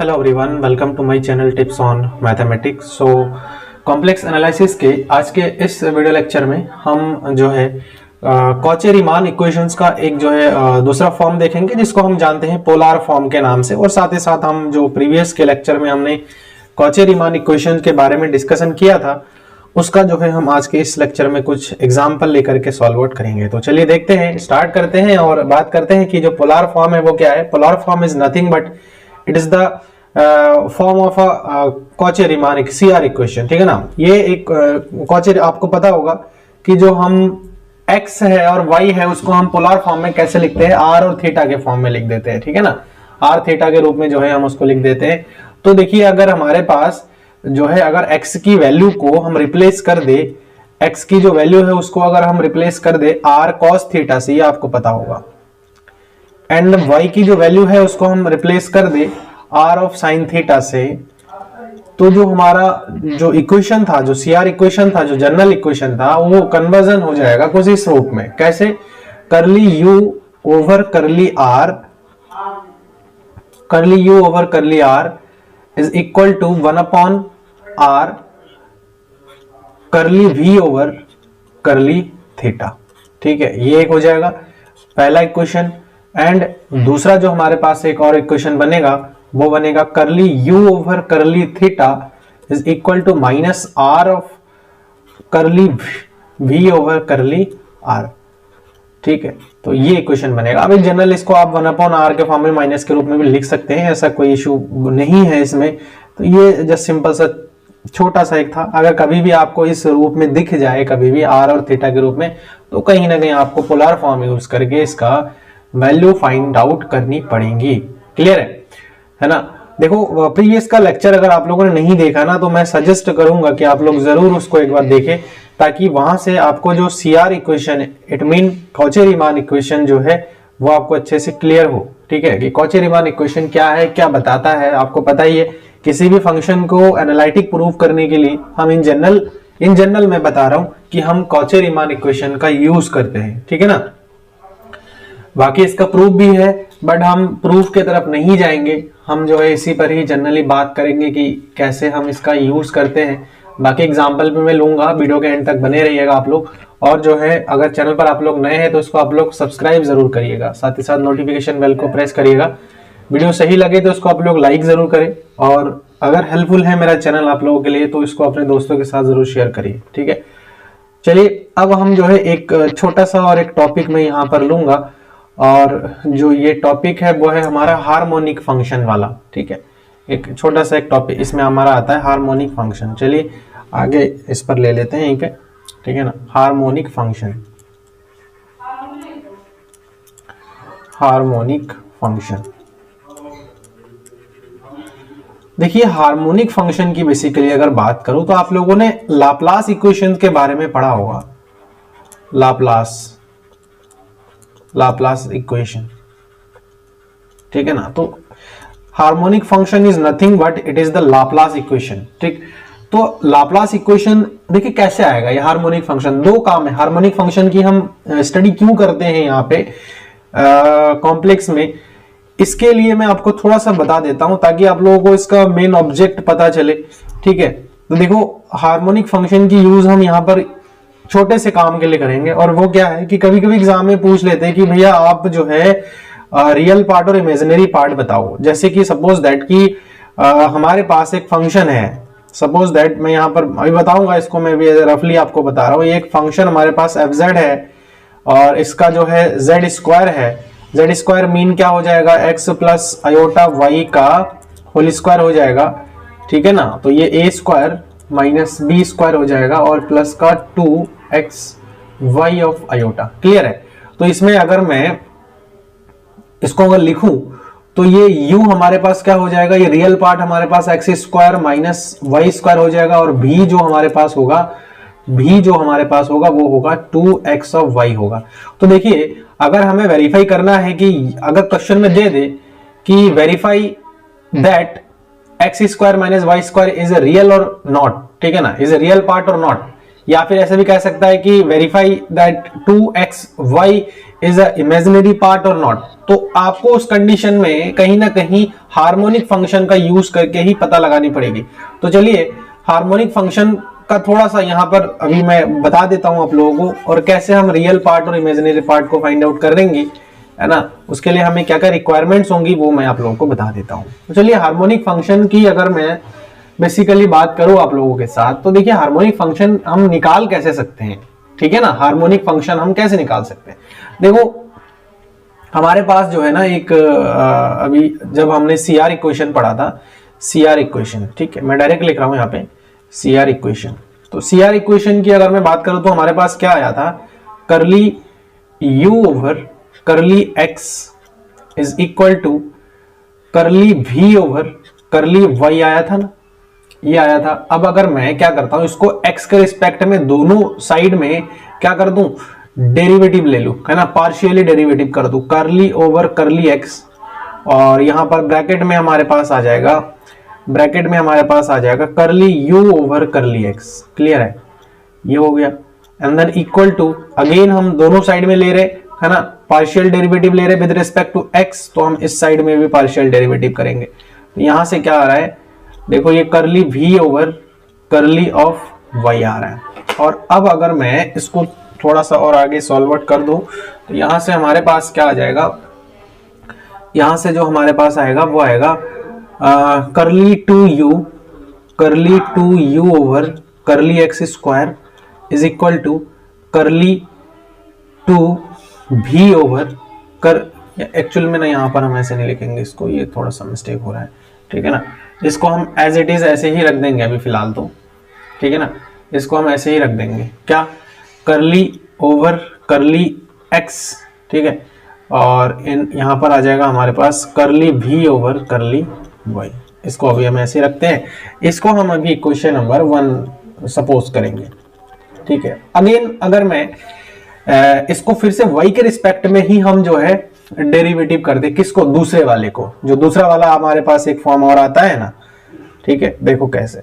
Hello everyone, welcome to my channel tips on mathematics. So complex analysis के आज के इस वीडियो लेक्चर में हम जो है कॉची-रीमान इक्वेशंस का एक जो है दूसरा फॉर्म देखेंगे, जिसको हम जानते हैं पोलर फॉर्म के नाम से। और साथ ही साथ हम जो प्रीवियस के लेक्चर में हमने कॉची-रीमान इक्वेशंस के बारे में डिस्कशन किया था, उसका जो है हम आज के इस लेक्चर में कुछ एग्जाम्पल लेकर के सॉल्व आउट करेंगे। तो चलिए देखते हैं, स्टार्ट करते हैं और बात करते हैं कि जो पोलर फॉर्म है वो क्या है। Polar form is nothing but it is the form of a Cauchy-Riemann CR equation, ठीक है ना। ये एक कॉची, आपको पता होगा कि जो हम x है और y है उसको हम पोलर फॉर्म में कैसे लिखते हैं, r और थीटा के फॉर्म में लिख देते हैं, ठीक है ना। r थीटा के रूप में जो है हम उसको लिख देते हैं। तो देखिए, अगर हमारे पास जो है अगर x की वैल्यू को हम रिप्लेस कर दे, x की जो वैल्यू है उसको अगर हम रिप्लेस कर दे r cos थीटा से, ये आपको पता होगा, एंड y की जो वैल्यू है उसको हम रिप्लेस कर दे r ऑफ साइन थीटा से, तो जो हमारा जो इक्वेशन था, जो CR इक्वेशन था, जो जनरल इक्वेशन था, वो कन्वर्जन हो जाएगा कुछ इस रूप में। कैसे? Curly u over curly r, curly u over curly r is equal to 1 upon r curly v over curly theta, ठीक है। ये एक हो जाएगा पहला इक्वेशन। एंड दूसरा जो हमारे पास एक और इक्वेशन बनेगा वो बनेगा curly u over curly theta is equal to minus r of curly v over curly r, ठीक है। तो ये इक्वेशन बनेगा। अब जनरल इसको आप 1 अपॉन r के फॉर्म में माइनस के रूप में भी लिख सकते हैं, ऐसा कोई इशू नहीं है इसमें। तो ये जस्ट सिंपल सा छोटा सा एक था। अगर कभी भी आपको इस रूप में दिख जाए, कभी भी r और थीटा के रूप में, तो कहीं ना कहीं आपको पोलर फॉर्म यूज करके इसका वैल्यू फाइंड आउट करनी पड़ेगी। क्लियर है ना। देखो, प्रीवियस का लेक्चर अगर आप लोगों ने नहीं देखा ना, तो मैं सजेस्ट करूंगा कि आप लोग जरूर उसको एक बार देखें, ताकि वहां से आपको जो CR equation, it mean Cauchy-Riemann equation जो है, वो आपको अच्छे से क्लियर हो, ठीक है। कि कॉची-रीमान इक्वेशन क्या है, क्या बताता है, आपको पता ही है। किसी भी फंक्शन को एनालिटिक प्रूव करने के लिए हम इन जनरल मैं बता रहा हूं कि हम कॉची-रीमान इक्वेशन का यूज करते हैं, ठीक है ना। बाकी इसका प्रूफ भी है, बट हम प्रूफ के तरफ नहीं जाएंगे, हम जो है इसी पर ही जनरली बात करेंगे कि कैसे हम इसका यूज करते हैं। बाकी एग्जांपल भी मैं लूंगा, वीडियो के एंड तक बने रहिएगा आप लोग। और जो है अगर चैनल पर आप लोग नए हैं तो इसको आप लोग सब्सक्राइब जरूर करिएगा, साथ ही साथ नोटिफिकेशन बेल को प्रेस करिएगा। वीडियो सही लगे तो इसको आप लोग लाइक जरूर करें, और अगर हेल्पफुल है मेरा चैनल आप लोगों के लिए तो इसको अपने दोस्तों के साथ जरूर शेयर करिए, ठीक है। चलिए, अब हम जो है एक छोटा सा और एक टॉपिक में यहाँ पर लूंगा, और जो ये टॉपिक है वो है हमारा हार्मोनिक फंक्शन वाला, ठीक है। एक छोटा सा एक टॉपिक इसमें हमारा आता है, हार्मोनिक फंक्शन। चलिए आगे इस पर ले लेते हैं यहीं पे, ठीक है ना। Harmonic function, harmonic function. देखिए, हार्मोनिक फंक्शन की बेसिकली अगर बात करूं तो आप लोगों ने लाप्लास इक्वेशन के बारे में पढ़ा होगा। लाप्लास इक्वेशन, ठीक है ना। तो harmonic function is nothing but it is the Laplace equation, ठीक। तो लाप्लास इक्वेशन देखिए कैसे आएगा ये हार्मोनिक फंक्शन। दो काम है हार्मोनिक फंक्शन की, हम स्टडी क्यों करते हैं यहाँ पे कॉम्प्लेक्स में, इसके लिए मैं आपको थोड़ा सा बता देता हूं ताकि आप लोगों को इसका मेन ऑब्जेक्ट पता चले, ठीक है। तो देखो, हार्मोनिक फंक्शन की यूज हम यहाँ पर छोटे से काम के लिए करेंगे, और वो क्या है कि कभी कभी एग्जाम में पूछ लेते हैं कि भैया आप जो है रियल पार्ट और इमेजिनरी पार्ट बताओ। जैसे कि सपोज दैट कि हमारे पास एक फंक्शन है, सपोज दैट मैं यहाँ पर अभी बताऊंगा, इसको मैं भी रफली आपको बता रहा हूँ। ये एक फंक्शन हमारे पास fz है, और इसका जो है z स्क्वायर है। z स्क्वायर मीन क्या हो जाएगा, x प्लस आयोटा y का होल स्क्वायर हो जाएगा, ठीक है ना। तो ये a square minus B square हो जाएगा, और प्लस का 2xy ऑफ आयोटा। क्लियर है। तो इसमें अगर मैं इसको अगर लिखूं तो ये u हमारे पास क्या हो जाएगा, ये रियल पार्ट हमारे पास x square minus Y square हो जाएगा, और b जो हमारे पास होगा वो होगा 2x ऑफ y होगा। तो देखिए, अगर हमें वेरीफाई करना है कि अगर क्वेश्चन में दे दे कि verify that x square minus Y square is a real or not, ठीक है ना, is a real part or not, या फिर ऐसे भी कह सकता है कि verify that 2xy is a imaginary part or not, तो आपको उस कंडीशन में कहीं ना कहीं हार्मोनिक फंक्शन का यूज करके ही पता लगानी पड़ेगी। तो चलिए हार्मोनिक फंक्शन का थोड़ा सा यहाँ पर अभी मैं बता देता हूं आप लोगों को, और कैसे हम रियल पार्ट और इमेजिनरी पार्ट को फाइंड आउट कर देंगे, है ना। उसके लिए हमें क्या क्या रिक्वायरमेंट्स होंगी वो मैं आप लोगों को बता देता हूँ। तो चलिए हार्मोनिक फंक्शन की अगर मैं बेसिकली बात करूं आप लोगों के साथ, तो देखिए हार्मोनिक फंक्शन हम निकाल कैसे सकते हैं, ठीक है ना। हार्मोनिक फंक्शन हम कैसे निकाल सकते हैं, देखो हमारे पास जो है ना एक अभी जब हमने सी आर इक्वेशन पढ़ा था, सी आर इक्वेशन, ठीक है, मैं डायरेक्ट लिख रहा हूं यहाँ पे सी आर इक्वेशन। तो सी आर इक्वेशन की अगर मैं बात करूं तो हमारे पास क्या आया था, curly u over curly x is equal to curly v over curly y आया था ना, ये आया था। अब अगर मैं क्या करता हूं, इसको x के रिस्पेक्ट में दोनों साइड में क्या कर दूं, डेरिवेटिव ले लूं, है ना, पार्शियली डेरिवेटिव कर दूं, करली ओवर करली x, और यहां पर ब्रैकेट में हमारे पास आ जाएगा, ब्रैकेट में हमारे पास आ जाएगा curly u over curly x। Clear है, ये हो गया। And then equal to, again हम दोनों साइड में ले रहे, है ना, पार्शियल डेरिवेटिव ले रहे विद रिस्पेक्ट टू x, तो हम इस साइड में भी पार्शियल डेरिवेटिव करेंगे। तो यहां से क्या आ रहा है, देखो ये करली v over curly of y आ रहा है। और अब अगर मैं इसको थोड़ा सा और आगे सॉल्व कर दूं, तो यहां से हमारे पास क्या आ जाएगा, यहां से जो हमारे पास आएगा वो आएगा curly two u over curly x square is equal to curly two भी ओवर कर, एक्चुअल में ना यहाँ पर हम ऐसे नहीं लिखेंगे इसको, ये थोड़ा सा मिस्टेक हो रहा है, ठीक है ना। इसको हम एज इट इज ऐसे ही रख देंगे अभी फिलहाल तो, ठीक है ना, इसको हम ऐसे ही रख देंगे, क्या, करली ओवर करली एक्स, ठीक है, और इन यहाँ पर आ जाएगा हमारे पास करली भी ओवर करली वाई। इसको अभी हम ऐसे रखते हैं, इसको हम अभी इक्वेशन नंबर 1 सपोज करेंगे, ठीक है। अगेन अगर मैं इसको फिर से y के रिस्पेक्ट में ही हम जो है डेरिवेटिव कर दे, किसको, दूसरे वाले को, जो दूसरा वाला हमारे पास एक फॉर्म और आता है ना, ठीक है, देखो कैसे।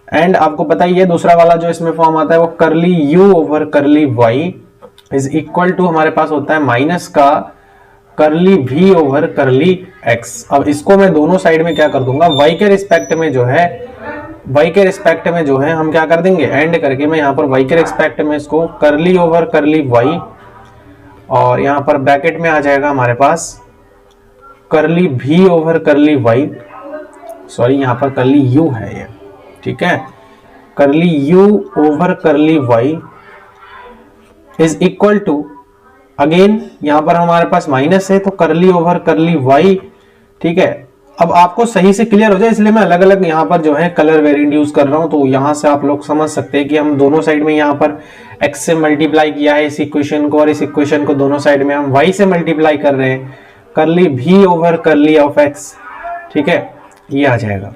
एंड आपको पता ही है दूसरा वाला जो इसमें फॉर्म आता है वो curly u over curly y is equal to हमारे पास होता है माइनस का करली v ओवर करली x। अब इसको मैं दोनों साइड में क्या कर दूंगा, y के रिस्पेक्ट में जो है, y के रिस्पेक्ट में जो है हम क्या कर देंगे, एंड करके मैं यहाँ पर y के रिस्पेक्ट में इसको करली ओवर करली y, और यहाँ पर ब्रैकेट में आ जाएगा हमारे पास करली v over curly y, sorry यहाँ पर करली u है ये, ठीक है, curly u over curly y is equal to, again यहाँ पर हमारे पास माइनस है तो करली ओवर करली y, ठीक है। अब आपको सही से क्लियर हो जाए इसलिए मैं अलग अलग यहाँ पर जो है कलर वेरिएंट यूज कर रहा हूं, तो यहाँ से आप लोग समझ सकते हैं कि हम दोनों साइड में यहाँ पर x से मल्टीप्लाई किया है इस इक्वेशन को, और इस इक्वेशन को दोनों साइड में हम y से मल्टीप्लाई कर रहे हैं, करली v over curly of x, ठीक है, ये आ जाएगा।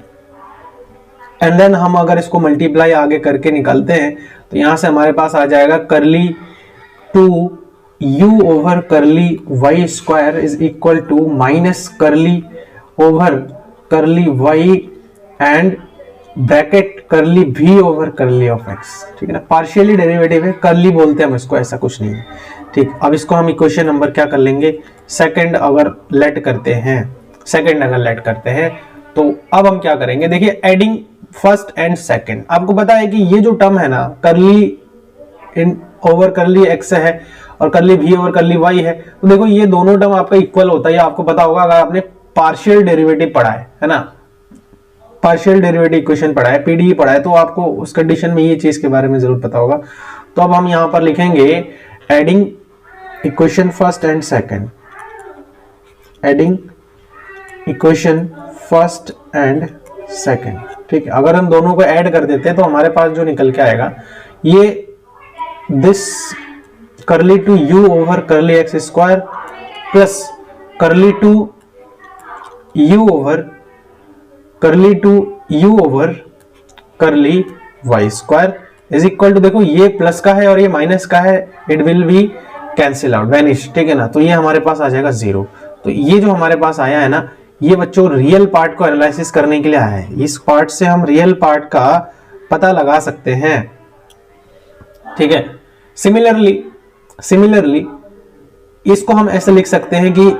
एंड देन हम अगर इसको मल्टीप्लाई आगे करके निकालते हैं तो यहाँ से हमारे पास आ जाएगा curly two u over curly y square is equal to minus curly over curly y and bracket curly v over curly of x, ठीक है ना, पार्शियली डेरिवेटिव है, करली बोलते हैं हम इसको, ऐसा कुछ नहीं है, ठीक। अब इसको हम इक्वेशन नंबर क्या कर लेंगे, सेकंड अगर लेट करते हैं, सेकंड अगर लेट करते हैं तो अब हम क्या करेंगे, देखिए एडिंग फर्स्ट एंड सेकंड। आपको पता है कि ये जो टर्म है ना, करली इन ओवर करली x है और करली v ओवर करली y है, तो देखो ये दोनों टर्म आपका इक्वल होता है, आपको पता होगा अगर आपने पार्शियल डेरिवेटिव पढ़ा है ना, पार्शियल डेरिवेटिव इक्वेशन पढ़ा है, पीडीई पढ़ा है, तो आपको उस कंडीशन में ये चीज के बारे में जरूर पता होगा। तो अब हम यहां पर लिखेंगे adding equation first and second, adding equation first and second, ठीक है। अगर हम दोनों को ऐड कर देते हैं तो हमारे पास जो निकल के आएगा, ये this curly two u over curly x square plus curly two u over curly y square is equal to, देखो ये प्लस का है और ये माइनस का है, it will be cancel out, vanish, ठीक है ना, तो ये हमारे पास आ जाएगा 0। तो ये जो हमारे पास आया है ना, ये बच्चों रियल पार्ट को एनालिसिस करने के लिए आया है, इस पार्ट से हम रियल पार्ट का पता लगा सकते हैं, ठीक है। सिमिलरली इसको हम ऐसे लिख सकते हैं कि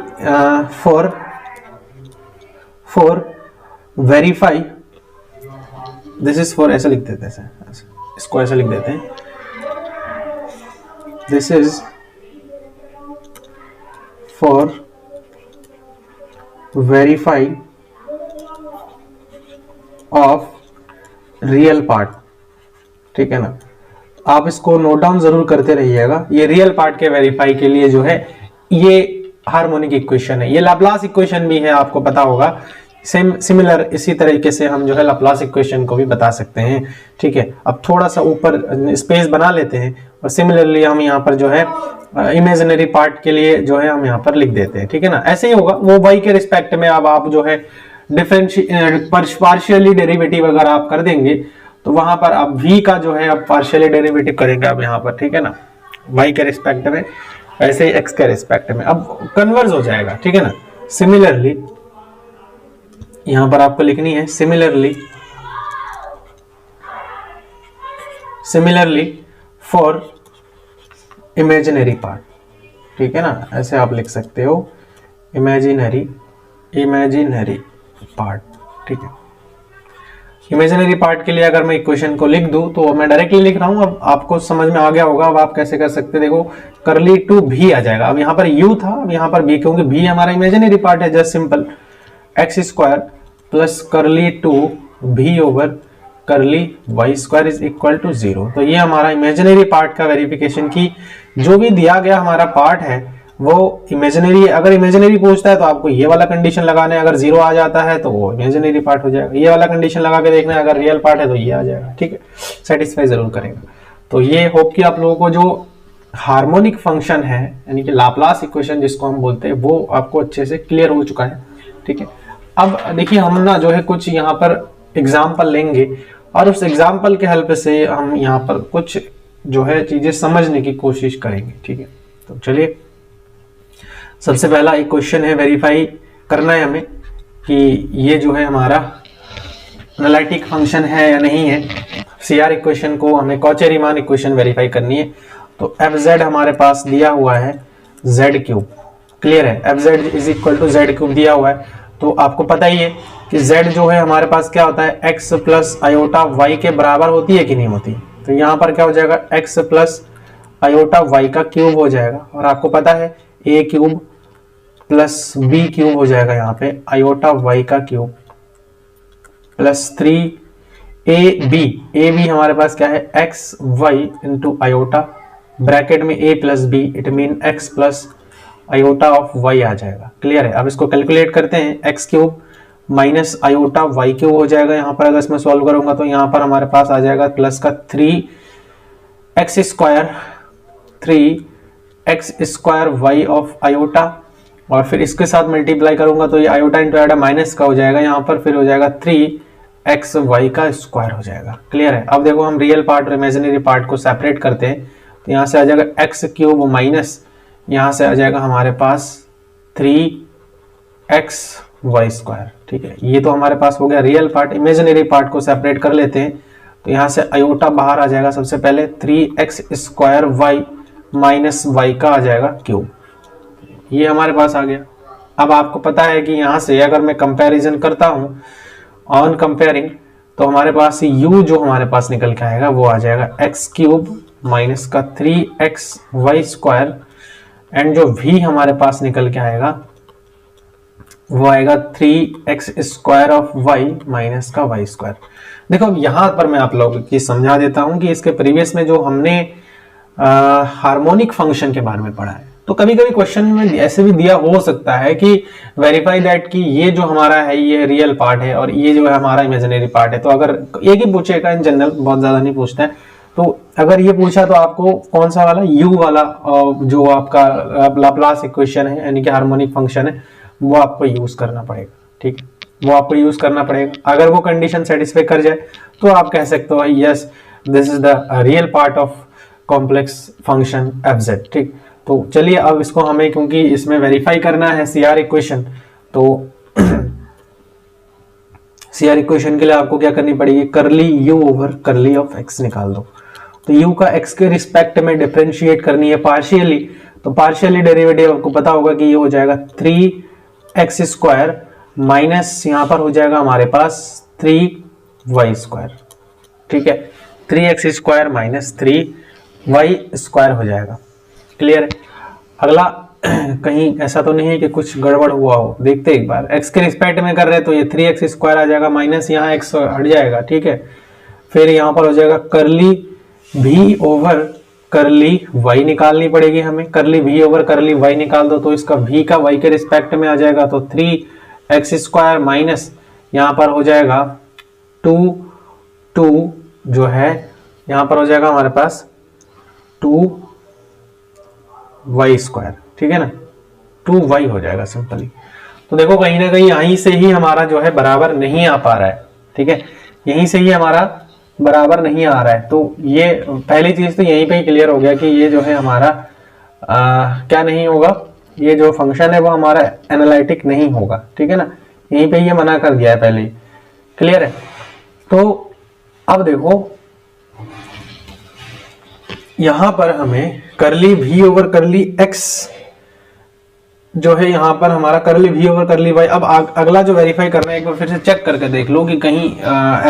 for verify, this is for, ऐसे लिख देते हैं, इसको ऐसे लिख देते हैं, this is for verify of real part. ठीक है ना, आप इसको नोट डाउन जरूर करते रहिएगा। ये रियल पार्ट के वेरीफाई के लिए जो है ये हार्मोनिक इक्वेशन है, ये लाप्लास इक्वेशन भी है, आपको पता होगा। सिमिलर इसी तरीके से हम जो है लाप्लास इक्वेशन को भी बता सकते हैं। ठीक है, अब थोड़ा सा ऊपर स्पेस बना लेते हैं और सिमिलरली हम यहाँ पर जो है इमेजिनरी पार्ट के लिए जो है हम यहाँ पर लिख देते हैं। ठीक है ना, ऐसे ही होगा वो y के रिस्पेक्ट में। अब आप जो है पार्शियली डेरिवेटिव अगर आप कर देंगे तो वहां पर अब v का जो है अब पार्शियली डेरिवेटिव करेंगे अब यहाँ पर। ठीक है ना, y के रिस्पेक्ट में, ऐसे ही x के रिस्पेक्ट में अब कन्वर्ज हो जाएगा। ठीक है ना, सिमिलरली यहां पर आपको लिखनी है सिमिलरली फॉर इमेजिनरी पार्ट। ठीक है ना, ऐसे आप लिख सकते हो इमेजिनरी पार्ट। ठीक है, इमेजिनरी पार्ट के लिए अगर मैं इक्वेशन को लिख दूं तो मैं डायरेक्टली लिख रहा हूं, अब आपको समझ में आ गया होगा। अब आप कैसे कर सकते हैं, देखो करली टू भी आ जाएगा। अब यहाँ पर u था, अब यहाँ पर b, क्योंकि b हमारा इमेजिनरी पार्ट है, just simple x square plus curly two भी over curly y square is equal to 0। तो ये हमारा इमेजिनरी पार्ट का वेरिफिकेशन की जो भी दिया गया हमारा पार्ट है वो इमेजिनरी, अगर इमेजिनरी पूछता है तो आपको ये वाला कंडीशन लगाना है, अगर 0 आ जाता है तो वो इमेजिनरी पार्ट हो जाएगा। ये वाला कंडीशन लगा के देखना है, अगर रियल पार्ट है तो ये आ जाएगा। ठीक है, सेटिस्फाई जरूर करेगा। तो ये होप कि आप लोगों को जो हार्मोनिक फंक्शन है यानी कि लाप्लास इक्वेशन जिसको हम बोलते हैं वो आपको अच्छे से क्लियर हो चुका है। ठीक है, अब देखिए हम ना जो है कुछ यहाँ पर एग्जाम्पल लेंगे और उस एग्जाम्पल के हेल्प से हम यहाँ पर कुछ जो है चीजें समझने की कोशिश करेंगे। ठीक है, तो चलिए सबसे पहला एक क्वेश्चन है, वेरीफाई करना है हमें कि ये जो है हमारा एनालिटिक फंक्शन है या नहीं है। सीआर इक्वेशन को हमें कॉची रीमान इक्वेशन वेरीफाई करनी है। तो एफ जेड हमारे पास दिया हुआ है जेड क्यूब, क्लियर है, f z is equal to z cube दिया हुआ है। तो आपको पता ही है कि z जो है हमारे पास क्या होता है, x प्लस आयोटा y के बराबर होती है कि नहीं होती। तो यहाँ पर क्या हो जाएगा, x प्लस आयोटा y का क्यूब हो जाएगा। और आपको पता है a cube plus b cube हो जाएगा यहाँ पे आयोटा y का क्यूब प्लस 3ab हमारे पास क्या है, x y into iota bracket में a plus b, it mean x plus iota of y आ जाएगा। क्लियर है, अब इसको कैलकुलेट करते हैं, x cube minus iota y cube हो जाएगा। यहाँ पर अगर इसमें सॉल्व करूंगा तो यहाँ पर हमारे पास आ जाएगा प्लस का 3x square Y of iota, और फिर इसके साथ मल्टीप्लाई करूंगा तो ये आयोटा इंटू आयोटा माइनस का हो जाएगा, यहाँ पर फिर हो जाएगा 3x वाई का स्क्वायर हो जाएगा। क्लियर है, अब देखो हम रियल पार्ट और इमेजिनरी पार्ट को सेपरेट करते हैं तो यहाँ से आ जाएगा एक्स क्यूब माइनस, यहाँ से आ जाएगा हमारे पास 3x वाई स्क्वायर। ठीक है, ये तो हमारे पास हो गया रियल पार्ट। इमेजिनरी पार्ट को सेपरेट कर लेते हैं तो यहाँ से आयोटा बाहर आ जाएगा, सबसे पहले 3x square Y minus Y का आ जाएगा क्यूब, ये हमारे पास आ गया। अब आपको पता है कि यहाँ से अगर मैं कंपैरिजन करता हूँ ऑन कंपेयरिंग तो हमारे पास u जो हमारे पास निकल के आएगा वो आ जाएगा x क्यूब माइनस का 3x वाई स्क्वायर, एंड जो v हमारे पास निकल के आएगा वो आएगा 3x square of y minus का y स्क्वायर। देखो अब यहाँ पर मैं आप लोगों की समझा देता हूँ कि इसके प्रीवियस में जो हमने हार्मोनिक फंक्शन के बारे में पढ़ा है, तो कभी कभी क्वेश्चन में ऐसे भी दिया हो सकता है कि वेरीफाई दैट कि ये जो हमारा है ये रियल पार्ट है और ये जो है हमारा इमेजिनरी पार्ट है। तो अगर एक ही पूछेगा, इन जनरल बहुत ज्यादा नहीं पूछता है, तो अगर ये पूछा तो आपको कौन सा वाला u वाला जो आपका लाप्लास इक्वेशन है यानी कि हार्मोनिक फंक्शन है वो आपको यूज करना पड़ेगा। ठीक है, वो आपको यूज करना पड़ेगा। अगर वो कंडीशन सेटिस्फाई कर जाए तो आप कह सकते हो yes this is the real part of complex function F Z. ठीक, तो चलिए अब इसको हमें, क्योंकि इसमें वेरीफाई करना है सीआर इक्वेशन, तो सीआर इक्वेशन के लिए आपको क्या करनी पड़ेगी, करली you over curly of x निकाल दो। तो u का x के रिस्पेक्ट में डिफरेंशिएट करनी है पार्शियली, तो पार्शियली डेरिवेटिव आपको पता होगा कि ये हो जाएगा 3x² माइनस यहाँ पर हो जाएगा हमारे पास 3y²। ठीक है, 3x² माइनस 3y² हो जाएगा। क्लियर है। अगला कहीं ऐसा तो नहीं है कि कुछ गड़बड़ हुआ हो, देखते एक बार। x के रिस्पेक्ट में कर रहे हैं तो ये 3x² आ जाएगा, माइनस यहाँ x हट जाएगा। ठीक है, फिर यहाँ पर हो जाएगा करली v ओवर करली y निकालनी पड़ेगी हमें। करली v ओवर करली y निकाल दो तो इसका v का y के रिस्पेक्ट में आ जाएगा, तो 3x² माइनस यहाँ पर हो जाएगा 2 जो है यहाँ पर हो जाएगा हमारे पास 2y²। ठीक है ना, 2y हो जाएगा सिंपली। तो देखो कहीं ना कहीं यहीं से ही हमारा जो है बराबर नहीं आ पा रहा है। ठीक है, यहीं से ही हमारा बराबर नहीं आ रहा है। तो ये पहली चीज तो यहीं पे ही क्लियर हो गया कि ये जो है हमारा क्या नहीं होगा, ये जो फंक्शन है वो हमारा एनालिटिक नहीं होगा। ठीक है ना, यहीं पे ये मना कर दिया है पहले ही। क्लियर है। तो अब देखो यहां पर हमें करली v ओवर करली x जो है, यहां पर हमारा करली v ओवर करली y। अब अगला जो वेरीफाई करना है एक बार फिर से चेक करके देख लो कि कहीं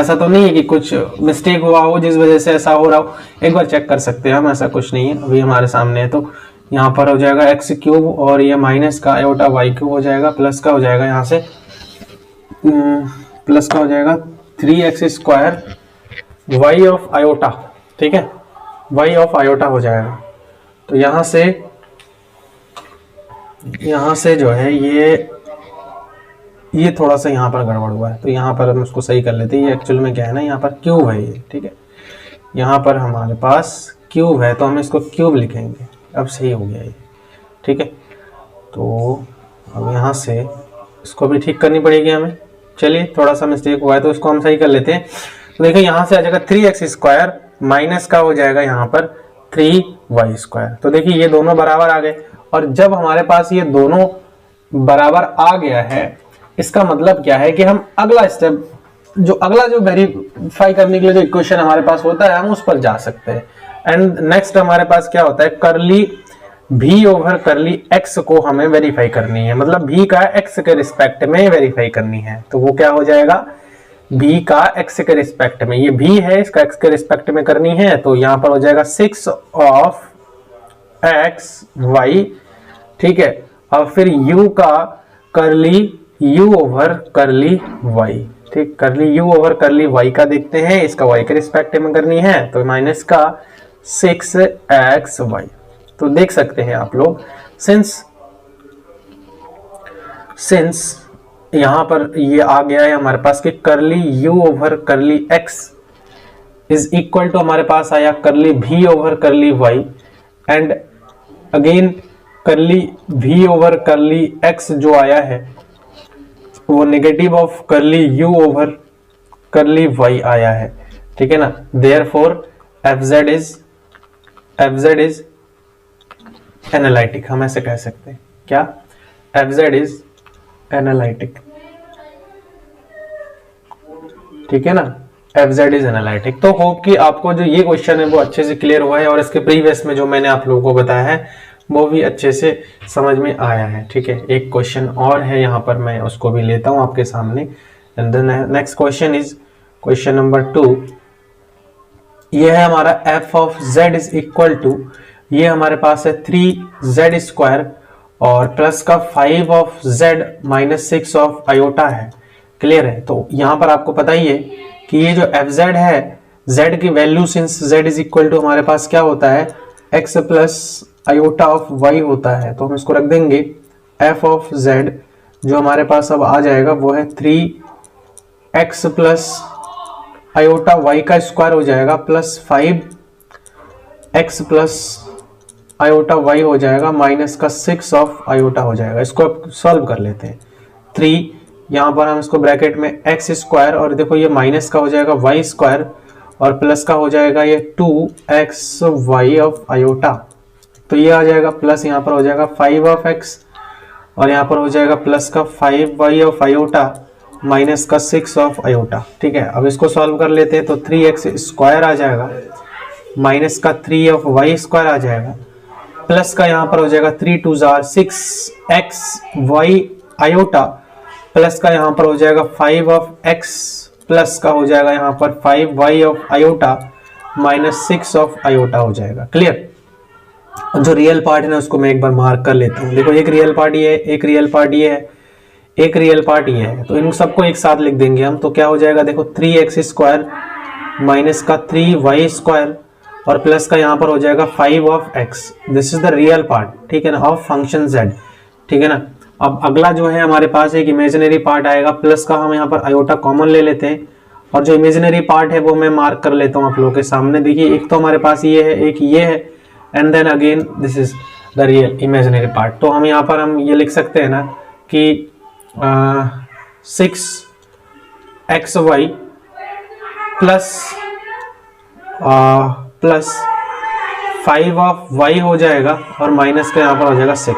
ऐसा तो नहीं है कि कुछ मिस्टेक हुआ हो जिस वजह से ऐसा हो रहा हो। एक बार चेक कर सकते हैं हम, ऐसा कुछ नहीं है अभी हमारे सामने है। तो यहाँ पर हो जाएगा x³ और ये माइनस का आयोटा y³ हो जाएगा, प्लस का हो जाएगा यहाँ से प्लस का हो जाएगा 3x² y ऑफ आयोटा। ठीक है, y ऑफ आयोटा हो जाएगा। तो यहाँ से जो है ये थोड़ा सा यहाँ पर गड़बड़ हुआ है, तो यहाँ पर हम उसको सही कर लेते हैं। ये एक्चुअल में क्या है ना, यहाँ पर क्यूब है ये। ठीक है, यहाँ पर हमारे पास क्यूब है तो हम इसको क्यूब लिखेंगे। अब सही हो गया ये। ठीक है, तो अब यहाँ से इसको भी ठीक करनी पड़ेगी हमें। चलिए, थोड़ा सा मिस्टेक हुआ है तो इसको हम सही कर लेते हैं। तो देखिए यहाँ से आ जाएगा 3x² माइनस का हो जाएगा यहाँ पर 3y²। तो देखिए ये दोनों बराबर आ गए, और जब हमारे पास ये दोनों बराबर आ गया है इसका मतलब क्या है कि हम अगला स्टेप जो वेरीफाई करने के लिए जो इक्वेशन हमारे पास होता है हम उस पर जा सकते हैं। एंड नेक्स्ट हमारे पास क्या होता है, curly v over curly x को हमें वेरीफाई करनी है, मतलब v का x के रिस्पेक्ट में वेरीफाई करनी है। तो वो क्या हो जाएगा, v का x के रिस्पेक्ट में, ये v है इसका x के रिस्पेक्ट में करनी है। तो यहाँ पर हो जाएगा 6 ऑफ xy। ठीक है, और फिर u का करली u ओवर करली y। ठीक, करली u ओवर करली y का देखते हैं, इसका y के रिस्पेक्ट में करनी है तो माइनस का 6xy। तो देख सकते हैं आप लोग, सिंस यहां पर ये आ गया है हमारे पास कि curly u over curly x is equal to हमारे पास आया curly v over curly y, and again curly v over curly x जो आया है वो negative of curly u over curly y आया है। ठीक है ना, देयरफॉर fz इज एनालिटिक। हम ऐसे कह सकते हैं क्या, fz इज एनालिटिक। ठीक है ना, fz इज एनालिटिक। तो होप कि आपको जो ये क्वेश्चन है वो अच्छे से क्लियर हुआ है, और इसके प्रीवियस में जो मैंने आप लोगों को बताया है वो भी अच्छे से समझ में आया है। ठीक है, एक क्वेश्चन और है यहाँ पर, मैं उसको भी लेता हूँ आपके सामने। And the next question is question number 2। ये है हमारा f of z is equal to, ये हमारे पास है 3z² और प्लस का 5 of z minus 6 of iota है। क्लियर है। तो यहाँ पर आपको पता ही है कि ये जो fz है, z की value since z is equal to हमारे पास क्या होता है, x plus iota of y होता है। तो हम इसको रख देंगे f ऑफ z जो हमारे पास अब आ जाएगा वो है 3x प्लस आयोटा y का स्क्वायर हो जाएगा plus 5x plus iota y हो जाएगा माइनस का 6 ऑफ आयोटा हो जाएगा। इसको अब सॉल्व कर लेते हैं। 3 यहाँ पर हम इसको ब्रैकेट में x² और देखो ये माइनस का हो जाएगा y² और प्लस का हो जाएगा ये 2xy ऑफ आयोटा। तो ये आ जाएगा प्लस, यहाँ पर हो जाएगा 5 ऑफ x और यहाँ पर हो जाएगा प्लस का 5y ऑफ आयोटा माइनस का 6 ऑफ आयोटा। ठीक है, अब इसको सॉल्व कर लेते हैं। तो 3x² आ जाएगा माइनस का 3 ऑफ y² आ जाएगा प्लस का यहाँ पर हो जाएगा 3 2 6x y आयोटा, प्लस का यहाँ पर हो जाएगा 5 ऑफ x, प्लस का हो जाएगा यहाँ पर 5y of iota minus 6 of iota हो जाएगा। क्लियर? जो रियल पार्ट है ना उसको मैं एक बार मार्क कर लेता हूँ। देखो एक रियल पार्ट ये है, एक रियल पार्ट ये है, एक रियल पार्ट ये है, तो इन सबको एक साथ लिख देंगे हम। तो क्या हो जाएगा देखो 3x स्क्वायर माइनस का 3y स्क्वायर और प्लस का यहाँ पर हो जाएगा 5 of x। This is the real part, ठीक है ना, ऑफ फंक्शन z, ठीक है ना। अब अगला जो है हमारे पास एक इमेजिनरी पार्ट आएगा, प्लस का हम यहाँ पर आयोटा कॉमन ले लेते हैं और जो इमेजिनरी पार्ट है वो मैं मार्क कर लेता हूँ आप लोगों के सामने। देखिए एक तो हमारे पास ये है, एक ये है, and then again this is the real imaginary part. तो हम यहाँ पर हम ये लिख सकते हैं ना कि 6xy प्लस 5 ऑफ y हो जाएगा और माइनस का यहाँ पर हो जाएगा 6,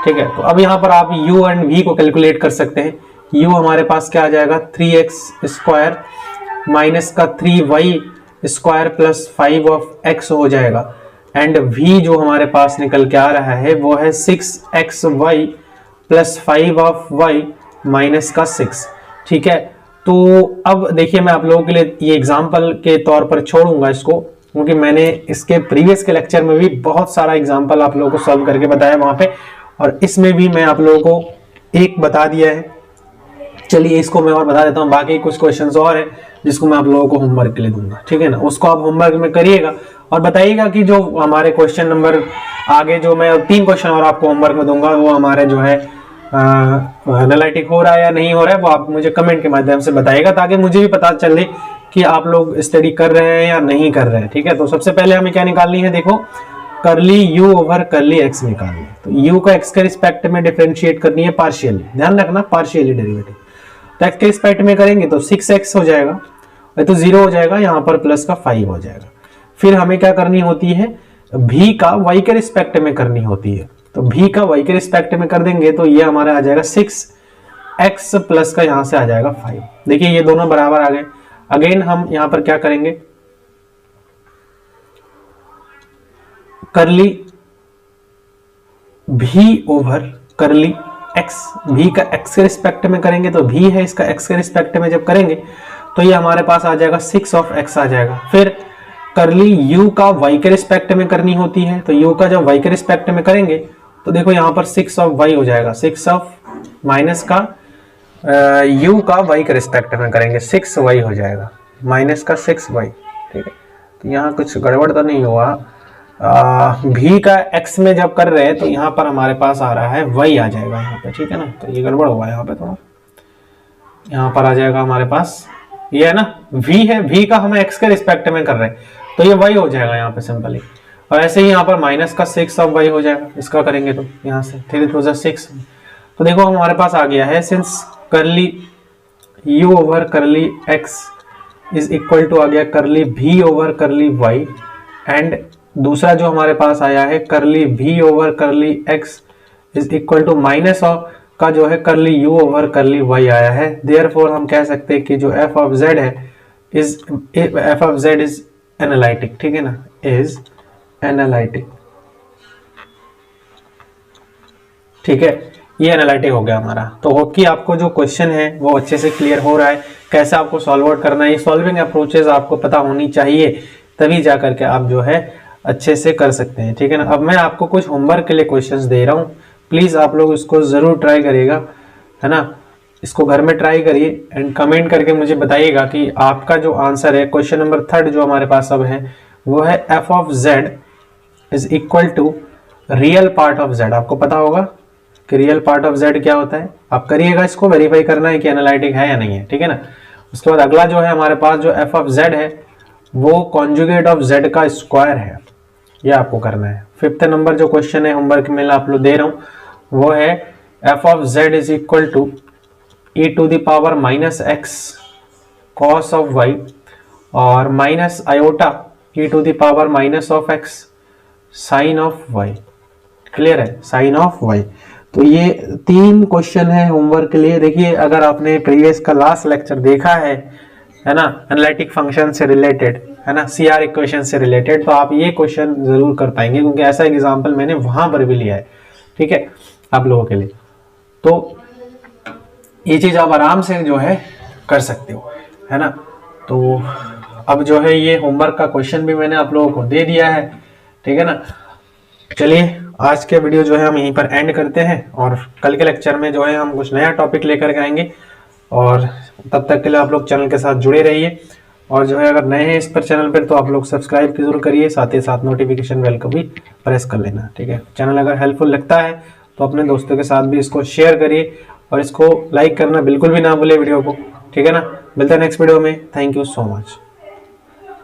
ठीक है। तो अब यहाँ पर आप u एंड v को कैलकुलेट कर सकते हैं। u हमारे पास क्या आ जाएगा 3x स्क्वायर माइनस का 3y square plus 5 of x हो जाएगा, एंड v जो हमारे पास निकल के आ रहा है वो है 6xy plus 5 of y minus का 6, ठीक है। तो अब देखिए मैं आप लोगों के लिए ये एग्जाम्पल के तौर पर छोड़ूंगा इसको, क्योंकि मैंने इसके प्रीवियस के लेक्चर में भी बहुत सारा एग्जाम्पल आप लोगों को सॉल्व करके बताया वहां पे, और इसमें भी मैं आप लोगों को एक बता दिया है। चलिए इसको मैं और बता देता हूँ, बाकी कुछ क्वेश्चंस और है जिसको मैं आप लोगों को होमवर्क के लिए दूंगा, ठीक है ना। उसको आप होमवर्क में करिएगा और बताइएगा कि जो हमारे क्वेश्चन नंबर आगे जो मैं 3 क्वेश्चन और आपको होमवर्क में दूंगा वो हमारे जो है एनालिटिक हो रहा है या नहीं हो रहा है, वो आप मुझे कमेंट के माध्यम से बताइएगा ताकि मुझे भी पता चले कि आप लोग स्टडी कर रहे हैं या नहीं कर रहे हैं, ठीक है। तो सबसे पहले हमें क्या निकालनी है, देखो करली u ओवर करली x निकालनी है। तो u का x के रिस्पेक्ट में डिफरेंशिएट करनी है पार्शियली, ध्यान रखना पार्शियली डेरिवेटिव। तो x के रिस्पेक्ट में करेंगे तो 6x हो जाएगा, तो 0 हो जाएगा, यहाँ पर प्लस का 5 हो जाएगा। फिर हमें क्या करनी होती है, v का y के रिस्पेक्ट में करनी होती है। तो v का y के रिस्पेक्ट में कर देंगे तो ये हमारा आ जाएगा 6x प्लस का यहाँ से आ जाएगा 5। देखिए ये दोनों बराबर आ गए। अगेन हम यहाँ पर क्या करेंगे, करली v over curly x, v का x के रिस्पेक्ट में करेंगे तो v है, इसका x के रिस्पेक्ट में जब करेंगे तो ये हमारे पास आ जाएगा 6 ऑफ x आ जाएगा। फिर करली u का y के रिस्पेक्ट में करनी होती है, तो u का जब y के रिस्पेक्ट में करेंगे तो देखो यहाँ पर 6 ऑफ y हो जाएगा, 6 ऑफ माइनस का u का y के रिस्पेक्ट में करेंगे 6y हो जाएगा, माइनस का 6y, ठीक है। तो यहाँ कुछ गड़बड़ तो नहीं हुआ, v का x में जब कर रहे हैं तो यहाँ पर हमारे पास आ रहा है y आ जाएगा यहाँ पे, ठीक है ना। तो ये गड़बड़ हुआ यहाँ पे थोड़ा, यहाँ पर आ जाएगा हमारे पास ये है ना v है, v का हमें x के रिस्पेक्ट में कर रहे हैं तो ये y हो जाएगा यहाँ पे सिंपली। और ऐसे ही यहाँ पर माइनस का 6 ऑफ y हो जाएगा, इसका करेंगे तो यहाँ से 3 2 6। तो देखो हमारे पास आ गया है, since curly u over curly x is equal to आ गया curly v over curly y, and दूसरा जो हमारे पास आया है curly v over curly x is equal to minus of का जो है curly u over curly y आया है। देयरफॉर हम कह सकते हैं कि जो f ऑफ z है f of z is analytic, ठीक है ना, इज एनालिटिक, ठीक है। ये एनालिटिक हो गया हमारा। तो होप कि आपको जो क्वेश्चन है वो अच्छे से क्लियर हो रहा है, कैसे आपको सॉल्व आउट करना है, ये सॉल्विंग अप्रोचेस आपको पता होनी चाहिए, तभी जा करके आप जो है अच्छे से कर सकते हैं, ठीक है ना। अब मैं आपको कुछ होमवर्क के लिए क्वेश्चंस दे रहा हूँ, प्लीज आप लोग इसको जरूर ट्राई करिएगा, है ना। इसको घर में ट्राई करिए एंड कमेंट करके मुझे बताइएगा कि आपका जो आंसर है। क्वेश्चन नंबर 3 जो हमारे पास अब है वो है f of z is equal to real part of z। आपको पता होगा कि रियल पार्ट ऑफ z क्या होता है, आप करिएगा, इसको वेरीफाई करना है कि एनालिटिक है या नहीं है, ठीक है ना। उसके बाद अगला जो है हमारे पास जो f ऑफ z है वो कॉन्जुगेट ऑफ z का स्क्वायर है, ये आपको करना है। 5th नंबर जो क्वेश्चन है होमवर्क में आप लोग दे रहा हूं वो है f of z is equal to e to the power minus x cos of y और minus iota e to the power minus of x sine of y। Clear है, साइन ऑफ y। तो ये 3 question है homework के लिए। देखिए अगर आपने प्रीवियस का लास्ट लेक्चर देखा है ना, एनालिटिक फंक्शन से रिलेटेड, है ना, CR इक्वेशन से रिलेटेड, तो आप ये क्वेश्चन जरूर कर पाएंगे, क्योंकि ऐसा एग्जाम्पल मैंने वहां पर भी लिया है, ठीक है, आप लोगों के लिए। तो ये चीज आप आराम से जो है कर सकते हो, है ना। तो अब जो है ये होमवर्क का क्वेश्चन भी मैंने आप लोगों को दे दिया है, ठीक है ना। चलिए आज के वीडियो जो है हम यहीं पर एंड करते हैं, और कल के लेक्चर में जो है हम कुछ नया टॉपिक लेकर के आएंगे, और तब तक के लिए आप लोग चैनल के साथ जुड़े रहिए, और जो है अगर नए हैं इस पर चैनल पर तो आप लोग सब्सक्राइब जरूर करिए, साथ ही साथ नोटिफिकेशन बेल को भी प्रेस कर लेना, ठीक है। चैनल अगर हेल्पफुल लगता है तो अपने दोस्तों के साथ भी इसको शेयर करिए, और इसको लाइक करना बिल्कुल भी ना भूले वीडियो को, ठीक है ना। मिलते हैं नेक्स्ट वीडियो में, थैंक यू सो मच।